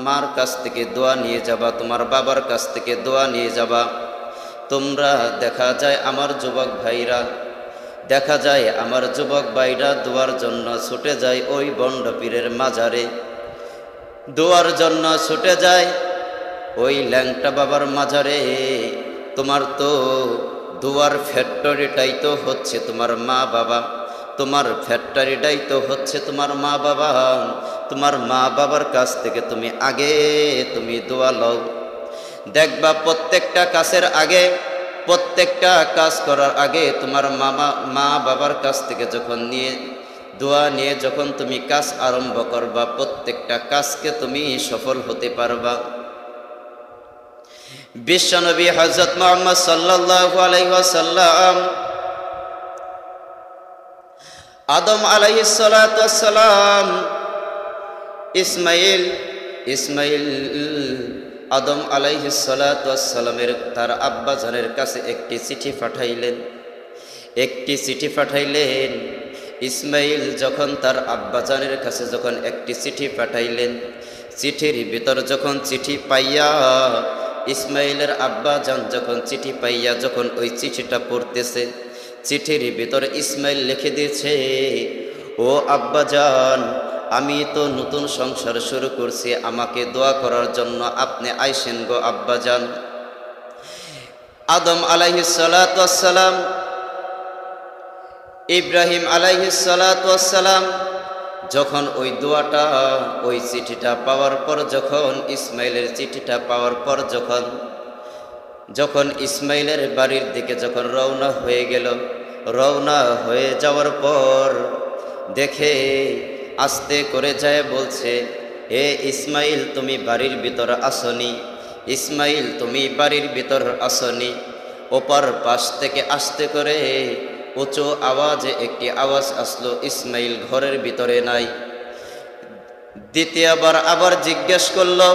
মার কাছ থেকে দোয়া নিয়ে যাবা, তোমার বাবার কাছ থেকে দোয়া নিয়ে যাবা। তোমরা দেখা যায় আমার যুবক ভাইরা, দেখা যায় আমার যুবক ভাইরা দোয়ার জন্য ছুটে যায় ওই বন্ড পীরের মাজারে, দোয়ার জন্য ছুটে যায় ওই ল্যাংটা বাবার মাজারে। তোমার তো দোয়ার ফ্যাক্টরিটাই তো হচ্ছে তোমার মা বাবা, তোমার ফ্যাক্টরিটাই তো হচ্ছে তোমার মা বাবা। তোমার মা বাবার কাছ থেকে তুমি আগে তুমি দোয়া লও। দেখবা প্রত্যেকটা কাজের আগে, প্রত্যেকটা কাজ করার আগে তোমার মা বাবার কাছ থেকে যখন দোয়া নিয়ে যখন তুমি কাজ আরম্ভ করবা, প্রত্যেকটা কাজকে তুমি সফল হতে পারবা। বিশ্বনবী হযরত মুহাম্মদ সাল্লাল্লাহু আলাইহি ওয়াসাল্লাম আদম আলাইহিস সালাতু ওয়াস সালাম ইসমাইল আদম আলাইহিস সালাতু ওয়াস সালামের তার আব্বা জানের কাছে একটি চিঠি পাঠাইলেন, একটি চিঠি পাঠাইলেন। ইসমাইল যখন তার আব্বা জানের কাছে যখন একটি চিঠি পাঠাইলেন, চিঠির ভিতর যখন চিঠি পাইয়া ইসমাইলের আব্বা জান যখন চিঠি পাইয়া যখন ওই চিঠিটা পড়তেছে, চিঠির ভিতর ইসমাইল লিখে দিয়েছে, ও আব্বা জান, আমি তো নতুন সংসার শুরু করছি, আমাকে দোয়া করার জন্য আপনি আইসেন গো আব্বা জান। আদম আলাইহিস সালাতু ওয়াস সালাম, ইব্রাহিম আলাইহিস সালাতু ওয়াস সালাম যখন ওই দোয়াটা ওই চিঠিটা পাওয়ার পর, যখন ইসমাইলের চিঠিটা পাওয়ার পর যখন ইসমাইলের বাড়ির দিকে যখন রওনা হয়ে গেল, রওনা হয়ে যাওয়ার পর দেখে আস্তে করে যায় বলছে, হে ইসমাইল তুমি বাড়ির ভিতর আসনি, ইসমাইল তুমি বাড়ির ভিতর আসনি। ওপার পাশ থেকে আস্তে করে উঁচু আওয়াজে একটি আওয়াজ আসলো, ইসমাইল ঘরের ভিতরে নাই। দ্বিতীয়বার আবার জিজ্ঞেস করলো,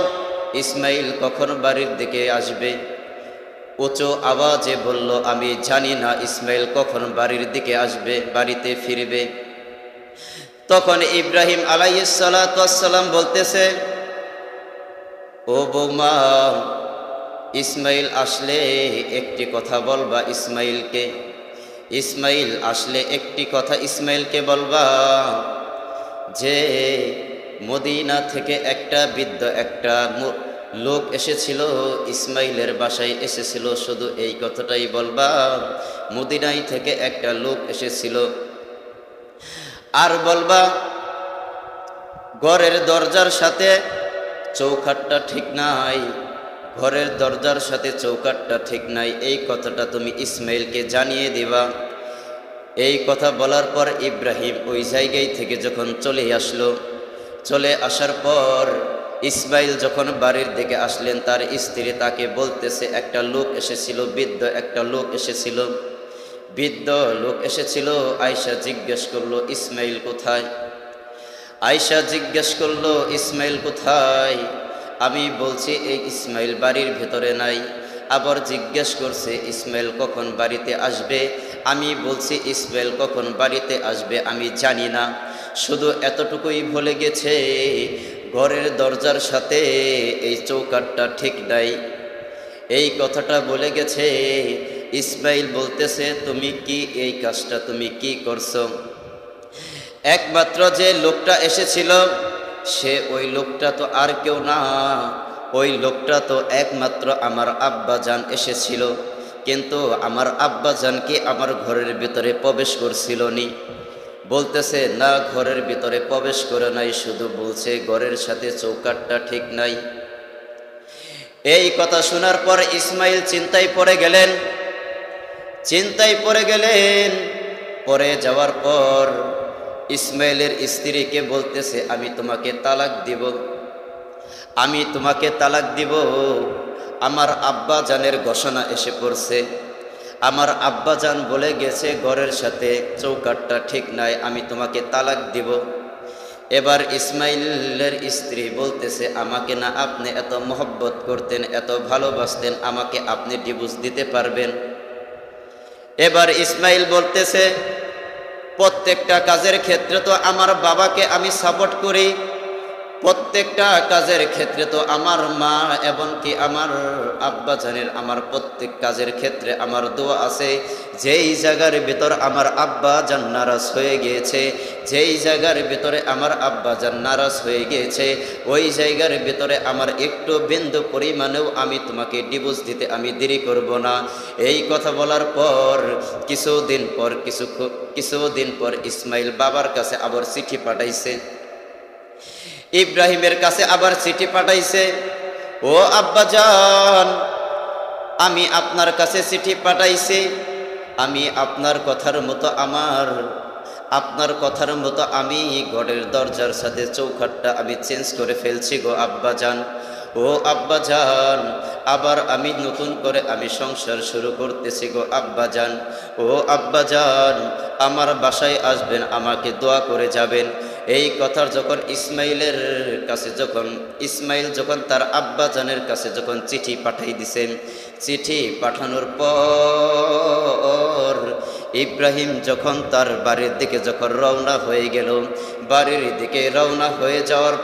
ইসমাইল কখন বাড়ির দিকে আসবে? উঁচু আওয়াজে বলল, আমি জানি না ইসমাইল কখন বাড়ির দিকে আসবে, বাড়িতে ফিরবে। তখন ইব্রাহিম আলাইহিস সালাতু ওয়াস সালাম বলতেছে, ও বৌমা, ইসমাইল আসলে একটি কথা বলবা ইসমাইলকে, ইসমাইল আসলে একটি কথা ইসমাইলকে বলবা যে মদিনা থেকে একটা বৃদ্ধ একটা লোক এসেছিল, ইসমাইলের বাসায় এসেছিল, শুধু এই কথাটাই বলবা, মদিনায় থেকে একটা লোক এসেছিল। আর বলবা ঘরের দরজার সাথে চৌকাঠটা ঠিক নাই, ঘরের দরজার সাথে চৌকাঠটা ঠিক নাই, এই কথাটা তুমি ইসমাইলকে জানিয়ে দিবা। এই কথা বলার পর ইব্রাহিম ওই জায়গায় থেকে যখন চলে আসলো, চলে আসার পর ইসমাইল যখন বাড়ির দিকে আসলেন, তার স্ত্রী তাকে বলতেছে, একটা লোক এসেছিল, বৃদ্ধ একটা লোক এসেছিল, বৃদ্ধ লোক এসেছিল। আয়েশা জিজ্ঞেস করলো, ইসমাইল কোথায়? আয়েশা জিজ্ঞেস করলো, ইসমাইল কোথায়? আমি বলছি এই ইসমাইল বাড়ির ভেতরে নাই। আবার জিজ্ঞেস করছে, ইসমাইল কখন বাড়িতে আসবে? আমি বলছি ইসমাইল কখন বাড়িতে আসবে আমি জানি না, শুধু এতটুকুই বলে গেছে ঘরের দরজার সাথে এই চৌকাঠটা ঠিক নাই, এই কথাটা বলে গেছে। ইসমাইল বলতেছে, তুমি কি এই কাজটা তুমি কি করছো? একমাত্র যে লোকটা এসেছিল সে ওই লোকটা তো আর কেউ না, ওই লোকটা তো একমাত্র আমার আব্বাজান এসেছিল, কিন্তু আমার আব্বাজান কি আমার ঘরের ভিতরে প্রবেশ করছিল নি? বলতেছে না, ঘরের ভিতরে প্রবেশ করে নাই, শুধু বলছে ঘরের সাথে চৌকাঠটা ঠিক নাই। এই কথা শোনার পর ইসমাইল চিন্তায় পড়ে গেলেন, চিন্তায় পড়ে গেলেন। পরে যাওয়ার পর ইসমাইলের স্ত্রীকে বলতেছে, আমি তোমাকে তালাক দিব, আমি তোমাকে তালাক দিব। আমার আব্বাজানের ঘোষণা এসে পড়ছে, আমার আব্বাজান বলে গেছে ঘরের সাথে চৌকাঠটা ঠিক নাই, আমি তোমাকে তালাক দিব। এবার ইসমাইলের স্ত্রী বলতেছে, আমাকে না আপনি এত মহব্বত করতেন, এত ভালোবাসতেন, আমাকে আপনি ডিভোর্স দিতে পারবেন? এবার ইসমাইল বলতেছে, প্রত্যেকটা কাজের ক্ষেত্রে তো আমার বাবাকে আমি সাপোর্ট করি, প্রত্যেকটা কাজের ক্ষেত্রে তো আমার মা এবং কি আমার আব্বা জানের আমার প্রত্যেক কাজের ক্ষেত্রে আমার দোয়া আছে। যেই জায়গার ভিতর আমার আব্বা জান নারাজ হয়ে গিয়েছে, যেই জায়গার ভিতরে আমার আব্বা জান নারাজ হয়ে গিয়েছে, ওই জায়গার ভিতরে আমার একটু বিন্দু পরিমাণেও আমি তোমাকে ডিভোর্স দিতে আমি দেরি করব না। এই কথা বলার পর কিছুদিন পর ইসমাইল বাবার কাছে আবার চিঠি পাঠাইছে, ইব্রাহিমের কাছে আবার চিঠি পাঠাইছে। ও আব্বাজান, আমি আপনার কাছে চিঠি পাঠাইছি, আমি আপনার কথার মতো আমি ঘরের দরজার সাথে চৌকাঠটা আমি চেঞ্জ করে ফেলছি গো আব্বাজান। ও আব্বাজান, আবার আমি নতুন করে আমি সংসার শুরু করতেছি গো আব্বাজান। ও আব্বাজান, আমার বাসায় আসবেন, আমাকে দোয়া করে যাবেন। এই কথার যখন ইসমাইল যখন তার আব্বাজানের কাছে যখন চিঠি পাঠাই দিছেন, চিঠি পাঠানোর পর ইব্রাহিম যখন তার বাড়ির দিকে যখন রওনা হয়ে গেল, বাড়ির দিকে রওনা হয়ে যাওয়ার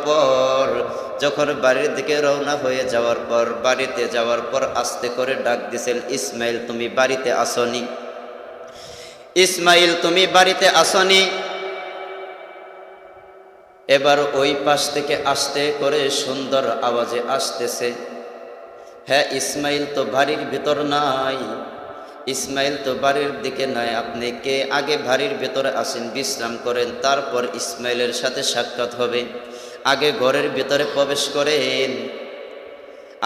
পর বাড়িতে যাওয়ার পর আস্তে করে ডাক দিছেন, ইসমাইল তুমি বাড়িতে আসনি, ইসমাইল তুমি বাড়িতে আসনি। এবার ওই পাশ থেকে আস্তে করে সুন্দর আওয়াজে আসতেছে, হ্যাঁ ইসমাইল তো বাড়ির ভিতর নাই, ইসমাইল তো বাড়ির দিকে নাই, আপনি কে? আগে বাড়ির ভিতরে আসেন, বিশ্রাম করেন, তারপর ইসমাইলের সাথে সাক্ষাৎ হবে। আগে ঘরের ভিতরে প্রবেশ করেন,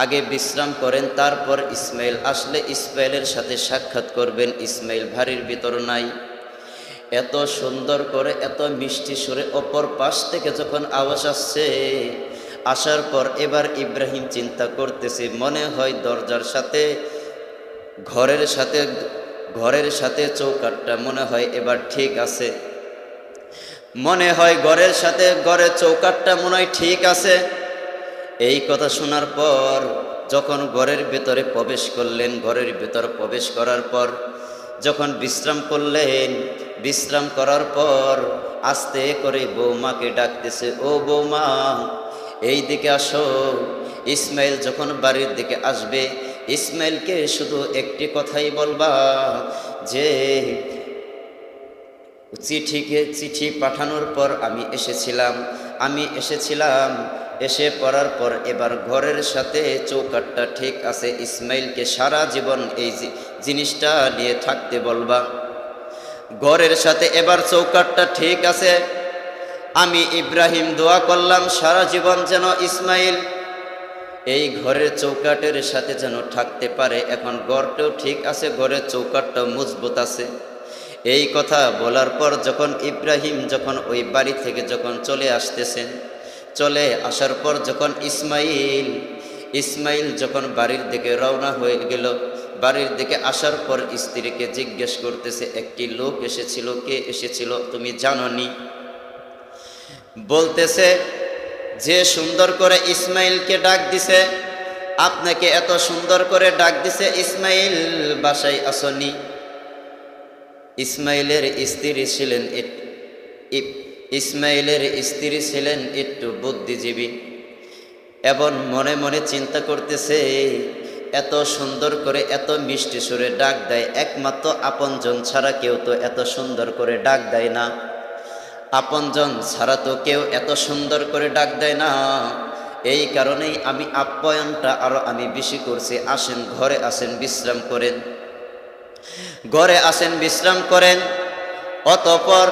আগে বিশ্রাম করেন, তারপর ইসমাইল আসলে ইসমাইলের সাথে সাক্ষাৎ করবেন। ইসমাইল বাড়ির ভিতর নাই। এত সুন্দর করে এত মিষ্টি সুরে অপর পাশ থেকে যখন আওয়াজ আসছে, আসার পর এবার ইব্রাহিম চিন্তা করতেছে, মনে হয় দরজার সাথে ঘরের সাথে চৌকাঠটা মনে হয় এবার ঠিক আছে, মনে হয় ঘরের চৌকাঠটা মনে হয় ঠিক আছে। এই কথা শোনার পর যখন ঘরের ভিতরে প্রবেশ করলেন, ঘরের ভিতর প্রবেশ করার পর যখন বিশ্রাম করলেন, বিশ্রাম করার পর আস্তে করে বৌমাকে ডাকতেছে, ও বৌমা এই দিকে আসো। ইসমাইল যখন বাড়ির দিকে আসবে, ইসমাইলকে শুধু একটি কথাই বলবা যে চিঠি পাঠানোর পর আমি এসেছিলাম, এসে পড়ার পর এবার ঘরের সাথে চৌকাঠটা ঠিক আছে। ইসমাইলকে সারা জীবন এই জিনিসটা নিয়ে থাকতে বলবা। ঘরের সাথে এবার চৌকাঠটা ঠিক আছে। আমি ইব্রাহিম দোয়া করলাম সারা জীবন যেন ইসমাইল এই ঘরের চৌকাঠের সাথে যেন থাকতে পারে। এখন ঘরটাও ঠিক আছে, ঘরের চৌকাঠটাও মজবুত আছে। এই কথা বলার পর যখন ইব্রাহিম যখন ওই বাড়ি থেকে যখন চলে আসতেছেন, চলে আসার পর যখন ইসমাইল যখন বাড়ির দিকে রওনা হয়ে গেল, বাড়ির দিকে আসার পর স্ত্রীকে জিজ্ঞেস করতেছে, একটি লোক এসেছিল, কে এসেছিল তুমি জানোনি? বলতেছে, যে সুন্দর করে ইসমাইলকে ডাক দিছে, আপনাকে এত সুন্দর করে ডাক দিছে, ইসমাইল বাসায় আসনি। ইসমাইলের স্ত্রী ছিলেন একটু বুদ্ধিজীবী এবং মনে মনে চিন্তা করতেছে, এত সুন্দর করে এত মিষ্টি সুরে ডাক দেয়, একমাত্র আপনজন ছাড়া কেউ তো এত সুন্দর করে ডাক দেয় না, আপনজন ছাড়া তো কেউ এত সুন্দর করে ডাক দেয় না। এই কারণেই আমি আপ্যায়নটা আরো আমি বেশি করছি। আসেন, ঘরে আসেন, বিশ্রাম করেন, ঘরে আসেন, বিশ্রাম করেন। অতঃপর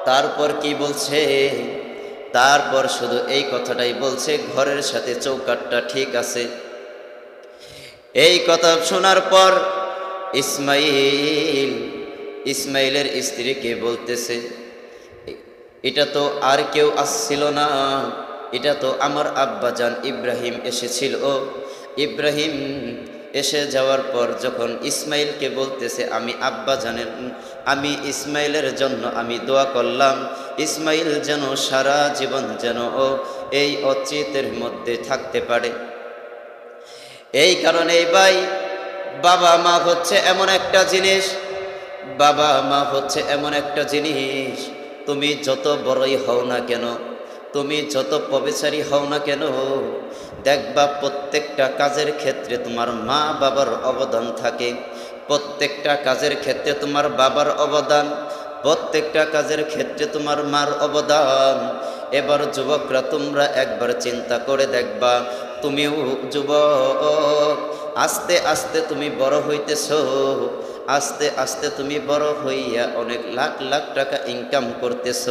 তারপর কি বলছে? তারপর শুধু এই কথাটাই বলছে, ঘরের সাথে চৌকাঠটা ঠিক আছে। এই কথা শোনার পর ইসমাইলের স্ত্রীকে বলতেছে, এটা তো আর কেউ আসছিল না, এটা তো আমার আব্বাজান ইব্রাহিম এসেছিল। ইব্রাহিম এসে যাওয়ার পর যখন ইসমাইলকে বলতেছে, আমি ইসমাইলের জন্য আমি দোয়া করলাম, ইসমাইল যেন সারা জীবন যেন এই অচিতের মধ্যে থাকতে পারে। এই কারণে ভাই, বাবা মা হচ্ছে এমন একটা জিনিস, তুমি যত বড়ই হও না কেন, তুমি যত পবিচারী হও না কেন, দেখবা প্রত্যেকটা কাজের ক্ষেত্রে তোমার মা বাবার অবদান থাকে। প্রত্যেকটা কাজের ক্ষেত্রে তোমার বাবার অবদান, প্রত্যেকটা কাজের ক্ষেত্রে তোমার মার অবদান। এবার যুবকরা তোমরা একবার চিন্তা করে দেখবা, তুমিও যুবক, আস্তে আস্তে তুমি বড় হইতেছ, আস্তে আস্তে তুমি বড় হইয়া অনেক লাখ লাখ টাকা ইনকাম করতেছ,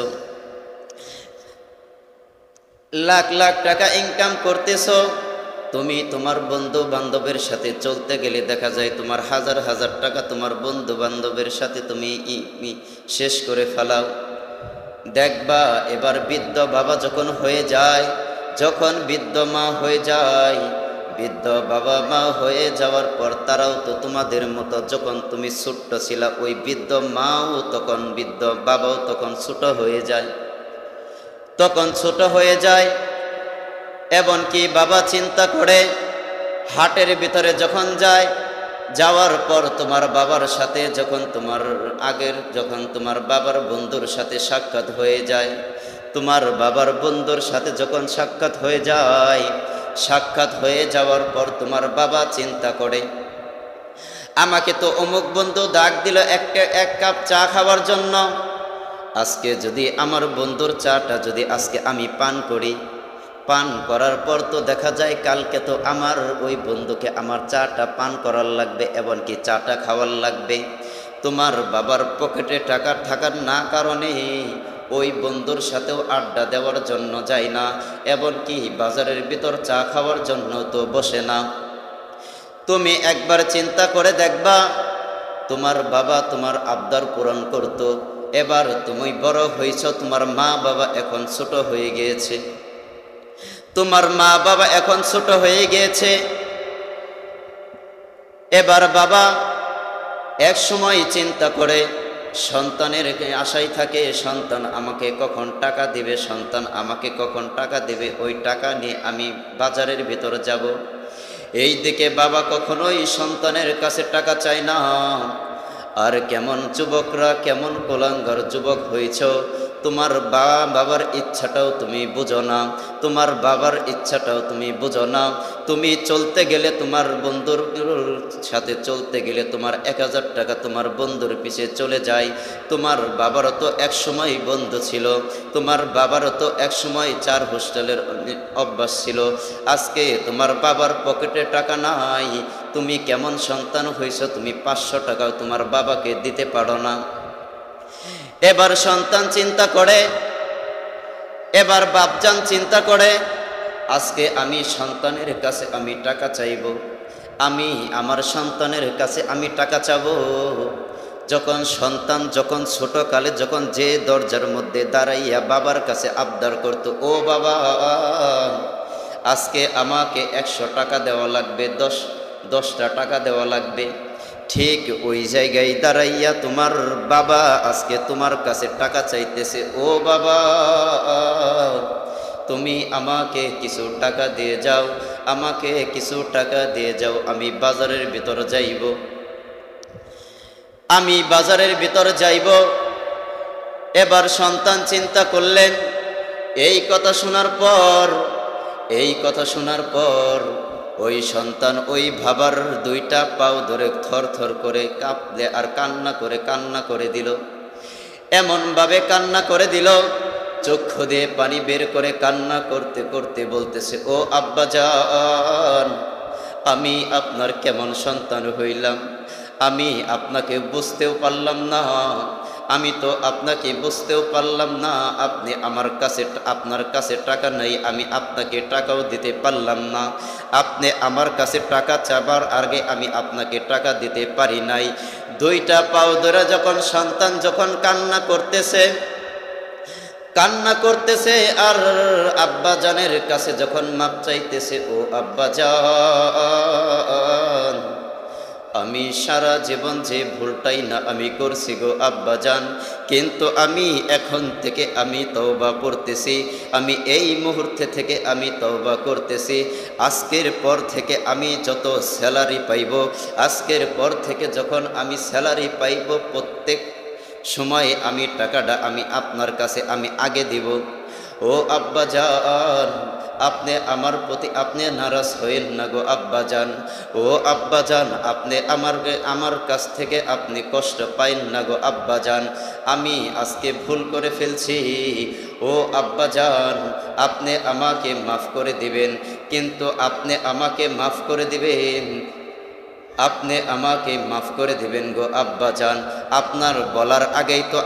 লাখ লাখ টাকা ইনকাম করতেছ। তুমি তোমার বন্ধু বান্ধবের সাথে চলতে গেলে দেখা যায় তোমার হাজার হাজার টাকা তোমার বন্ধু বান্ধবের সাথে তুমি শেষ করে ফেলাও। দেখবা এবার বৃদ্ধ বাবা যখন হয়ে যায়, যখন বৃদ্ধ মা হয়ে যায়, বৃদ্ধ বাবা মা হয়ে যাওয়ার পর তারাও তো তোমাদের মতো, যখন তুমি ছোট্ট ছিলা ওই বৃদ্ধ মাও তখন, বৃদ্ধ বাবাও তখন ছোট হয়ে যায়, তখন ছোট হয়ে যায়। এমনকি বাবা চিন্তা করে হাটের ভিতরে যখন যায়, যাওয়ার পর তোমার বাবার সাথে যখন তোমার আগের, যখন তোমার বাবার বন্ধুর সাথে সাক্ষাৎ হয়ে যায়, তোমার বাবার বন্ধুর সাথে যখন সাক্ষাৎ হয়ে যায়, সাক্ষাৎ হয়ে যাওয়ার পর তোমার বাবা চিন্তা করে, আমাকে তো অমুক বন্ধু ডাক দিল এক কাপ চা খাওয়ার জন্য, আজকে যদি আমার বন্ধুর চাটা যদি আজকে আমি পান করি, পান করার পর তো দেখা যায় কালকে তো আমার ওই বন্ধুকে আমার চাটা পান করার লাগবে, এমনকি চাটা খাওয়ার লাগবে। তোমার বাবার পকেটে টাকা থাকার না কারণে ওই বন্ধুর সাথেও আড্ডা দেওয়ার জন্য যায় না, এমনকি বাজারের ভিতর চা খাওয়ার জন্য তো বসে না। তুমি একবার চিন্তা করে দেখবা, তোমার বাবা তোমার আবদার পূরণ করত, এবার তুমি বড় হয়েছ, তোমার মা বাবা এখন ছোট হয়ে গিয়েছে, তোমার মা বাবা এখন ছোট হয়ে গিয়েছে। এবার বাবা এক সময় চিন্তা করে, সন্তানের আশায় থাকে, সন্তান আমাকে কখন টাকা দিবে, সন্তান আমাকে কখন টাকা দিবে, ওই টাকা নিয়ে আমি বাজারের ভিতর যাব। এই দিকে বাবা কখনোই সন্তানের কাছে টাকা চায় না। আর কেমন যুবকরা, কেমন কোলাঙ্গার যুবক হয়েছ, তোমার বাবার ইচ্ছাটাও তুমি বুঝো না, তোমার বাবার ইচ্ছাটাও তুমি বুঝো না। তুমি চলতে গেলে, তোমার বন্ধুর সাথে চলতে গেলে তোমার 1000 টাকা তোমার বন্ধুর পিছে চলে যায়। তোমার বাবারও তো এক সময় বন্ধু ছিল, তোমার বাবারও তো এক সময় 4 হোস্টেলের অভ্যাস ছিল, আজকে তোমার বাবার পকেটে টাকা নাই। তুমি কেমন সন্তান হইছ, তুমি 500 টাকাও তোমার বাবাকে দিতে পারো না। এবার সন্তান চিন্তা করে, এবার বাপজান চিন্তা করে, আজকে আমি সন্তানের কাছে আমি টাকা চাইব, আমি আমার সন্তানের কাছে আমি টাকা চাবো। যখন সন্তান যখন ছোটকালে যখন যে দরজার মধ্যে দাঁড়াইয়া বাবার কাছে আবদার করত, ও বাবা আজকে আমাকে 100 টাকা দেওয়া লাগবে, 10টা টাকা দেওয়া লাগবে, ঠিক ওই জায়গায় দাঁড়াইয়া তোমার বাবা আজকে তোমার কাছে টাকা চাইতেছে, ও বাবা তুমি আমাকে কিছু টাকা দিয়ে যাও, আমাকে কিছু টাকা দিয়ে যাও, আমি বাজারের ভিতর যাইব, আমি বাজারের ভিতর যাইব। এবার সন্তান চিন্তা করলেন, এই কথা শোনার পর, এই কথা শোনার পর ওই সন্তান ওই বাবার 2টা পাও ধরে থর থর করে কাঁপলে আর কান্না করে দিল, এমনভাবে কান্না করে দিল, চক্ষু দিয়ে পানি বের করে কান্না করতে করতে বলতেছে, ও আব্বাজান আমি আপনার কেমন সন্তান হইলাম, আমি আপনাকে বুঝতেও পারলাম না, আমি তো আপনাকে বুঝতেও পারলাম না, আপনি আমার কাছে, আপনার কাছে টাকা নাই, আমি আপনাকে টাকাও দিতে পারলাম না, আপনি আমার কাছে টাকা চাবার আগে আমি আপনাকে টাকা দিতে পারি নাই। 2টা পাও ধরে যখন সন্তান যখন কান্না করতেছে আর আব্বাজানের কাছে যখন মাপ চাইতেছে, ও আব্বাজান আমি সারা জীবন যে ভুলটাই না আমি করছি গো আব্বাজান, কিন্তু আমি এখন থেকে আমি তওবা করতেছি, আমি এই মুহূর্তে থেকে আমি তওবা করতেছি, আজকের পর থেকে আমি যত স্যালারি পাইব, আজকের পর থেকে যখন আমি স্যালারি পাইব প্রত্যেক সময় আমি টাকাটা আমি আপনার কাছে আমি আগে দিব। ও আব্বাজান, আপনি আমার প্রতি আপনি নারাজ হইল না গো আব্বাজান। ও আব্বাজান, আপনি আমার কাছ থেকে আপনি কষ্ট পাইল না গো আব্বাজান। আমি আজকে ভুল করে ফেলছি, ও আব্বাজান আপনি আমাকে মাফ করে দিবেন। কিন্তু আপনি আমাকে মাফ করে দিবেন, আপনি আমাকে মাফ করে দিবেন গো আব্বাজান। আপনার বলার আগেই তো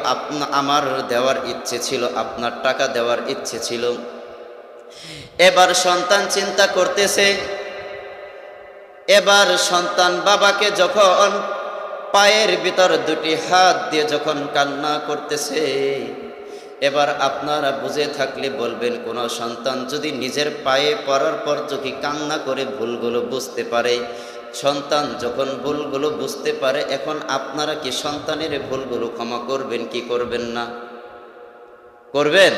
আমার দেওয়ার ইচ্ছে ছিল, আপনার টাকা দেওয়ার ইচ্ছে ছিল। এবার সন্তান চিন্তা করতেছে, এবার সন্তান বাবাকে যখন পায়ের ভিতর দুটি হাত দিয়ে যখন কান্না করতেছে, এবার আপনারা বুঝে থাকলে বলবেন, কোনো সন্তান যদি নিজের পায়ে পড়ার পর যদি কান্না করে ভুলগুলো বুঝতে পারে, সন্তান যখন ভুলগুলো বুঝতে পারে, এখন আপনারা কি সন্তানের ভুলগুলো ক্ষমা করবেন কি করবেন না? করবেন।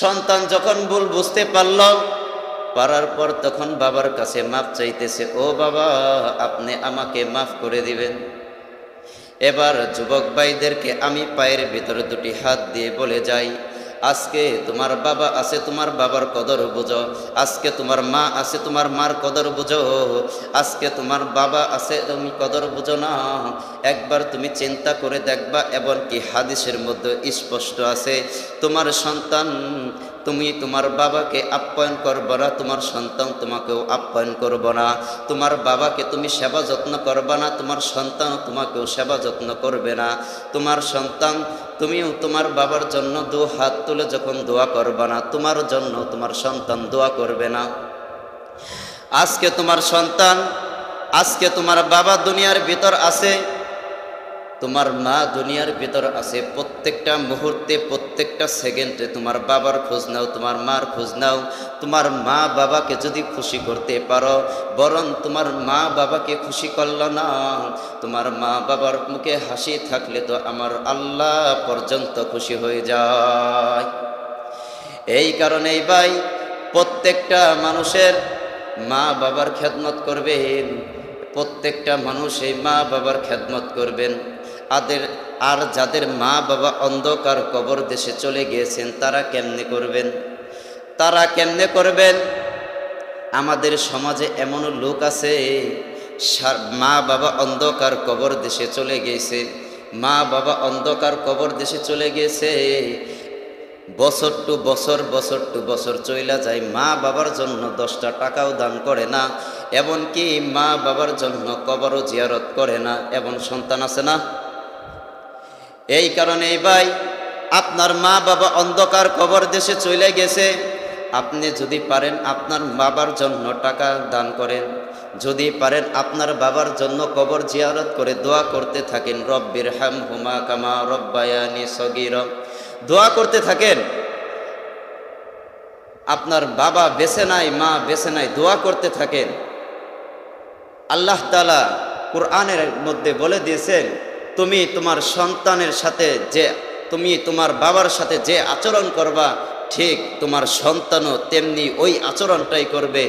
সন্তান যখন ভুল বুঝতে পারার পর তখন বাবার কাছে মাফ চাইতেছে, ও বাবা আপনি আমাকে মাফ করে দিবেন। এবার যুবক ভাইদেরকে আমি পায়ের ভিতরে দুটি হাত দিয়ে বলে যাই, আজকে তোমার বাবা আছে, তোমার বাবার কদর বুঝো। আজকে তোমার মা আছে, তোমার মার কদর বুঝো। আজকে তোমার বাবা আছে, তুমি কদর বুঝো না। একবার তুমি চিন্তা করে দেখবা, এবং কি হাদিসের মধ্যে স্পষ্ট আছে, তোমার সন্তান, তুমি তোমার বাবাকে আপ্যায়ন করবে না, তোমার সন্তান তোমাকেও আপ্যায়ন করবে না। তোমার বাবাকে তুমি সেবা যত্ন করবে না, তোমার সন্তান তোমাকেও সেবা যত্ন করবে না। তোমার সন্তান, তুমিও তোমার বাবার জন্য দু হাত তুলে যখন দোয়া করবে না, তোমার জন্য তোমার সন্তান দোয়া করবে না। আজকে তোমার সন্তান, আজকে তোমার বাবা দুনিয়ার ভিতর আছে, তোমার মা দুনিয়ার ভিতর আছে। প্রত্যেকটা মুহূর্তে, প্রত্যেকটা সেকেন্ডে তোমার বাবার খোঁজ নাও, তোমার মার খোঁজ নাও। তোমার মা বাবাকে যদি খুশি করতে পারো, বরং তোমার মা বাবাকে খুশি করল না, তোমার মা বাবার মুখে হাসি থাকলে তো আমার আল্লাহ পর্যন্ত খুশি হয়ে যায়। এই কারণেই ভাই, প্রত্যেকটা মানুষের মা বাবার খেদমত করবেন, প্রত্যেকটা মানুষ এই মা বাবার খেদমত করবেন। আর যাদের মা বাবা অন্ধকার কবর দেশে চলে গিয়েছেন, তারা কেমনে করবেন? তারা কেমনে করবেন? আমাদের সমাজে এমন লোক আছে, মা বাবা অন্ধকার কবর দেশে চলে গিয়েছে, মা বাবা অন্ধকার কবর দেশে চলে গিয়েছে, বছর টু বছর চইলা যায়, মা বাবার জন্য 10টা টাকাও দান করে না, এমনকি মা বাবার জন্য কবরও জিয়ারত করে না। এবং সন্তান আছে না? এই কারণেই ভাই, আপনার মা বাবা অন্ধকার কবর দেশে চলে গেছে, আপনি যদি পারেন আপনার বাবার জন্য টাকা দান করেন, যদি পারেন আপনার বাবার জন্য কবর জিয়ারত করে দোয়া করতে থাকেন, রব্বির হামহুমা কামা রব্বায়ানি সগীরা, দোয়া করতে থাকেন। আপনার বাবা বেঁচে নাই, মা বেঁচে নাই, দোয়া করতে থাকেন। আল্লাহ তাআলা কুরআনের মধ্যে বলে দিয়েছেন, তুমি তোমার সন্তানের সাথে তুমি তোমার বাবার সাথে যে আচরণ করবা, ঠিক তোমার সন্তানও তেমনি ওই আচরণটাই করবে।